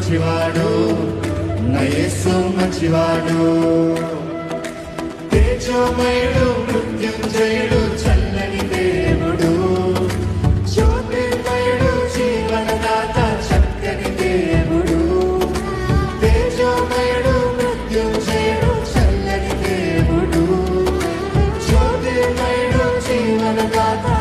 మంచివాడు, నా యేసు మంచివాడు. తేజోమయుడు, మృత్యుంజయుడు, చల్లని దేవుడు, జ్యోతిర్మయుడు, జీవనదాత, చక్కని దేవుడు. తేజోమయుడు, మృత్యుంజయుడు, చల్లని దేవుడు, జ్యోతిర్మయుడు, జీవనదాత,